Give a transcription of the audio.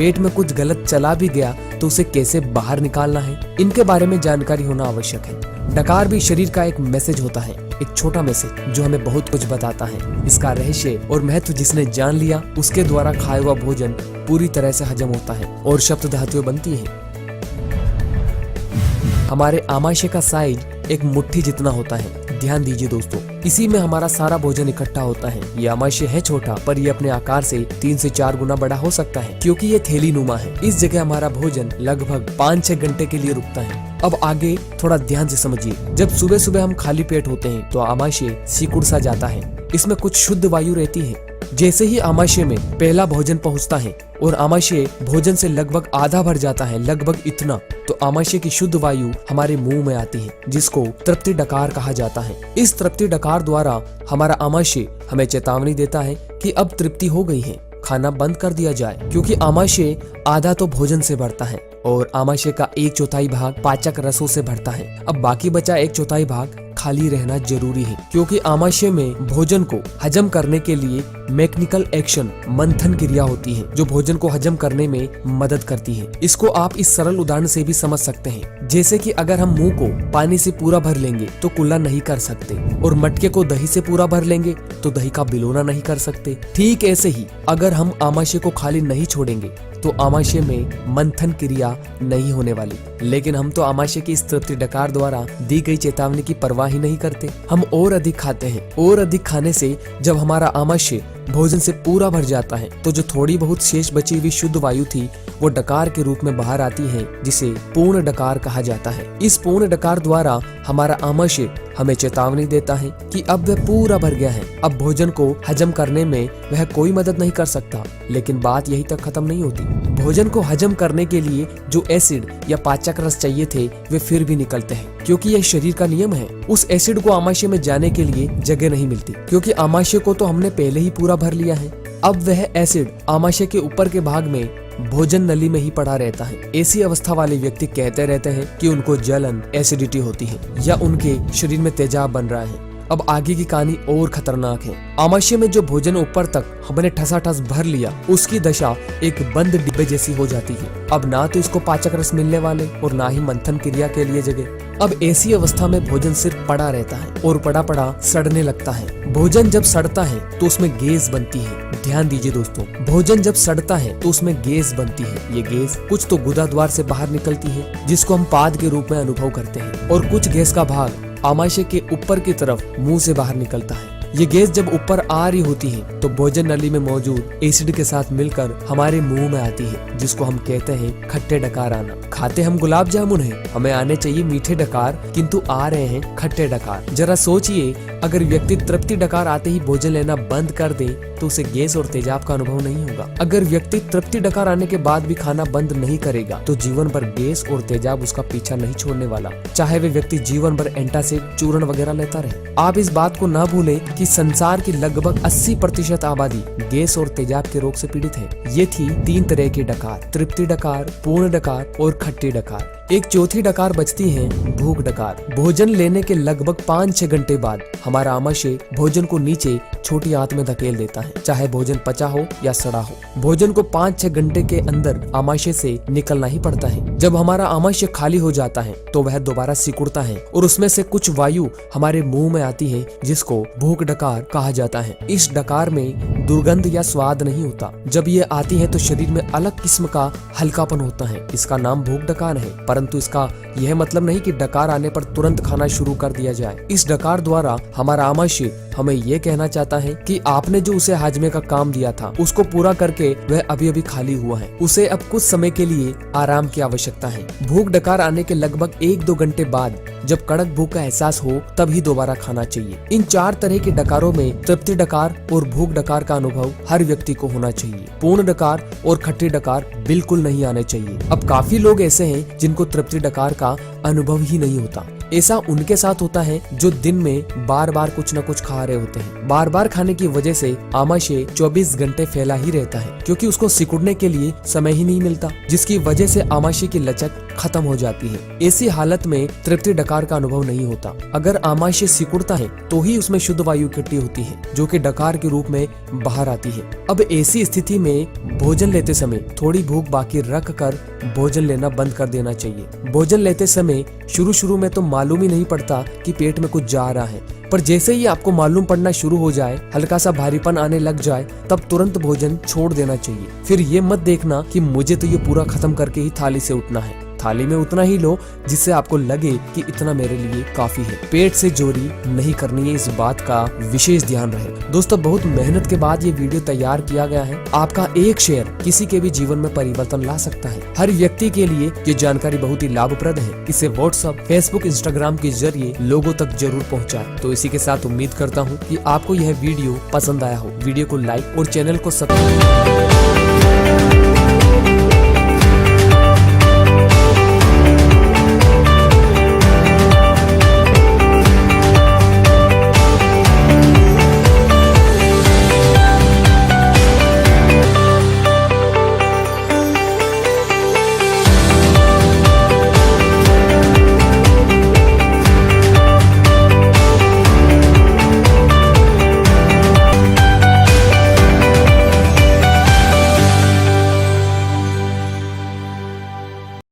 पेट में कुछ गलत चला भी गया तो उसे कैसे बाहर निकालना है, इनके बारे में जानकारी होना आवश्यक है। डकार भी शरीर का एक मैसेज होता है, एक छोटा मैसेज जो हमें बहुत कुछ बताता है। इसका रहस्य और महत्व जिसने जान लिया, उसके द्वारा खाया हुआ भोजन पूरी तरह से हजम होता है और शब्द धातुएं बनती है। हमारे आमाशय का साइज एक मुट्ठी जितना होता है। ध्यान दीजिए दोस्तों, इसी में हमारा सारा भोजन इकट्ठा होता है। ये आमाशय है छोटा, पर ये अपने आकार से 3 से 4 गुना बड़ा हो सकता है, क्योंकि ये थैली नुमा है। इस जगह हमारा भोजन लगभग 5-6 घंटे के लिए रुकता है। अब आगे थोड़ा ध्यान से समझिए। जब सुबह सुबह हम खाली पेट होते हैं तो आमाशय सिकुड़ सा जाता है। इसमें कुछ शुद्ध वायु रहती है। जैसे ही आमाशय में पहला भोजन पहुंचता है और आमाशय भोजन से लगभग आधा भर जाता है, लगभग इतना, तो आमाशय की शुद्ध वायु हमारे मुंह में आती है, जिसको तृप्ति डकार कहा जाता है। इस तृप्ति डकार द्वारा हमारा आमाशय हमें चेतावनी देता है कि अब तृप्ति हो गई है, खाना बंद कर दिया जाए, क्योंकि आमाशय आधा तो भोजन से भरता है और आमाशय का 1/4 भाग पाचक रसों से भरता है। अब बाकी बचा 1/4 भाग खाली रहना जरूरी है, क्योंकि आमाशय में भोजन को हजम करने के लिए मैकेनिकल एक्शन, मंथन क्रिया होती है, जो भोजन को हजम करने में मदद करती है। इसको आप इस सरल उदाहरण से भी समझ सकते हैं। जैसे कि अगर हम मुंह को पानी से पूरा भर लेंगे तो कुल्ला नहीं कर सकते, और मटके को दही से पूरा भर लेंगे तो दही का बिलोना नहीं कर सकते। ठीक ऐसे ही अगर हम आमाशय को खाली नहीं छोड़ेंगे तो आमाशय में मंथन क्रिया नहीं होने वाली। लेकिन हम तो आमाशय की इस तृप्ति डकार द्वारा दी गई चेतावनी की परवाह ही नहीं करते। हम और अधिक खाते हैं, और अधिक खाने से जब हमारा आमाशय भोजन से पूरा भर जाता है तो जो थोड़ी बहुत शेष बची हुई शुद्ध वायु थी वो डकार के रूप में बाहर आती है, जिसे पूर्ण डकार कहा जाता है। इस पूर्ण डकार द्वारा हमारा आमाशय हमें चेतावनी देता है कि अब वह पूरा भर गया है। अब भोजन को हजम करने में वह कोई मदद नहीं कर सकता। लेकिन बात यही तक खत्म नहीं होती। भोजन को हजम करने के लिए जो एसिड या पाचक रस चाहिए थे वे फिर भी निकलते हैं, क्योंकि यह शरीर का नियम है। उस एसिड को आमाशय में जाने के लिए जगह नहीं मिलती, क्योंकि आमाशय को तो हमने पहले ही पूरा भर लिया है। अब वह एसिड आमाशय के ऊपर के भाग में भोजन नली में ही पड़ा रहता है। ऐसी अवस्था वाले व्यक्ति कहते रहते हैं कि उनको जलन, एसिडिटी होती है, या उनके शरीर में तेजाब बन रहा है। अब आगे की कहानी और खतरनाक है। आमाशय में जो भोजन ऊपर तक हमने ठसाठस भर लिया, उसकी दशा एक बंद डिब्बे जैसी हो जाती है। अब ना तो इसको पाचक रस मिलने वाले और ना ही मंथन क्रिया के लिए जगह। अब ऐसी अवस्था में भोजन सिर्फ पड़ा रहता है और पड़ा पड़ा सड़ने लगता है। भोजन जब सड़ता है तो उसमें गैस बनती है। ध्यान दीजिए दोस्तों, भोजन जब सड़ता है तो उसमें गैस बनती है। ये गैस कुछ तो गुदा द्वार से बाहर निकलती है, जिसको हम पाद के रूप में अनुभव करते हैं, और कुछ गैस का भाग आमाशय के ऊपर की तरफ मुंह से बाहर निकलता है। ये गैस जब ऊपर आ रही होती है तो भोजन नली में मौजूद एसिड के साथ मिलकर हमारे मुंह में आती है, जिसको हम कहते हैं खट्टे डकार आना। खाते हम गुलाब जामुन हैं, हमें आने चाहिए मीठे डकार, किंतु आ रहे हैं खट्टे डकार। जरा सोचिए, अगर व्यक्ति तृप्ति डकार आते ही भोजन लेना बंद कर दे तो उसे गैस और तेजाब का अनुभव नहीं होगा। अगर व्यक्ति तृप्ति डकार आने के बाद भी खाना बंद नहीं करेगा तो जीवन भर गैस और तेजाब उसका पीछा नहीं छोड़ने वाला, चाहे वे व्यक्ति जीवन भर एंटासिड, चूर्ण वगैरह लेता रहे। आप इस बात को न भूलें कि संसार की लगभग 80% आबादी गैस और तेजाब के रोग से पीड़ित है। ये थी 3 तरह की डकार: तृप्ति डकार, पूर्ण डकार और खट्टी डकार। एक चौथी डकार बचती है, भूख डकार। भोजन लेने के लगभग 5-6 घंटे बाद हमारा आमाशय भोजन को नीचे छोटी आंत में धकेल देता है, चाहे भोजन पचा हो या सड़ा हो। भोजन को 5-6 घंटे के अंदर आमाशय से निकलना ही पड़ता है। जब हमारा आमाशय खाली हो जाता है तो वह दोबारा सिकुड़ता है और उसमें से कुछ वायु हमारे मुंह में आती है, जिसको भूख डकार कहा जाता है। इस डकार में दुर्गंध या स्वाद नहीं होता। जब ये आती है तो शरीर में अलग किस्म का हल्कापन होता है। इसका नाम भूख डकार है, परंतु इसका यह मतलब नहीं कि डकार आने पर तुरंत खाना शुरू कर दिया जाए। इस डकार द्वारा हमारा आमाशय हमें यह कहना चाहता है कि आपने जो उसे हाजमे का काम दिया था उसको पूरा करके वह अभी अभी खाली हुआ है, उसे अब कुछ समय के लिए आराम की आवश्यकता है। भूख डकार आने के लगभग 1-2 घंटे बाद जब कड़क भूख का एहसास हो तभी दोबारा खाना चाहिए। इन 4 तरह के डकारों में तृप्ति डकार और भूख डकार का अनुभव हर व्यक्ति को होना चाहिए। पूर्ण डकार और खट्टी डकार बिल्कुल नहीं आने चाहिए। अब काफी लोग ऐसे हैं जिनको तृप्ति डकार का अनुभव ही नहीं होता। ऐसा उनके साथ होता है जो दिन में बार बार कुछ न कुछ खा रहे होते हैं। बार बार खाने की वजह से आमाशय 24 घंटे फैला ही रहता है, क्योंकि उसको सिकुड़ने के लिए समय ही नहीं मिलता, जिसकी वजह से आमाशय की लचक खत्म हो जाती है। ऐसी हालत में तृप्ति डकार का अनुभव नहीं होता। अगर आमाशय सिकुड़ता है तो ही उसमें शुद्ध वायु इकट्ठी होती है, जो कि डकार के रूप में बाहर आती है। अब ऐसी स्थिति में भोजन लेते समय थोड़ी भूख बाकी रख कर भोजन लेना बंद कर देना चाहिए। भोजन लेते समय शुरू में तो मालूम ही नहीं पड़ता कि पेट में कुछ जा रहा है, पर जैसे ही आपको मालूम पड़ना शुरू हो जाए, हल्का सा भारीपन आने लग जाए, तब तुरंत भोजन छोड़ देना चाहिए। फिर ये मत देखना कि मुझे तो ये पूरा खत्म करके ही थाली से उठना है। थाली में उतना ही लो जिससे आपको लगे कि इतना मेरे लिए काफी है। पेट से चोरी नहीं करनी है, इस बात का विशेष ध्यान रहे। दोस्तों, बहुत मेहनत के बाद ये वीडियो तैयार किया गया है। आपका एक शेयर किसी के भी जीवन में परिवर्तन ला सकता है। हर व्यक्ति के लिए ये जानकारी बहुत ही लाभप्रद है। इसे व्हाट्सएप, फेसबुक, इंस्टाग्राम के जरिए लोगों तक जरूर पहुँचाए। तो इसी के साथ उम्मीद करता हूँ कि आपको यह वीडियो पसंद आया हो। वीडियो को लाइक और चैनल को सब्सक्राइब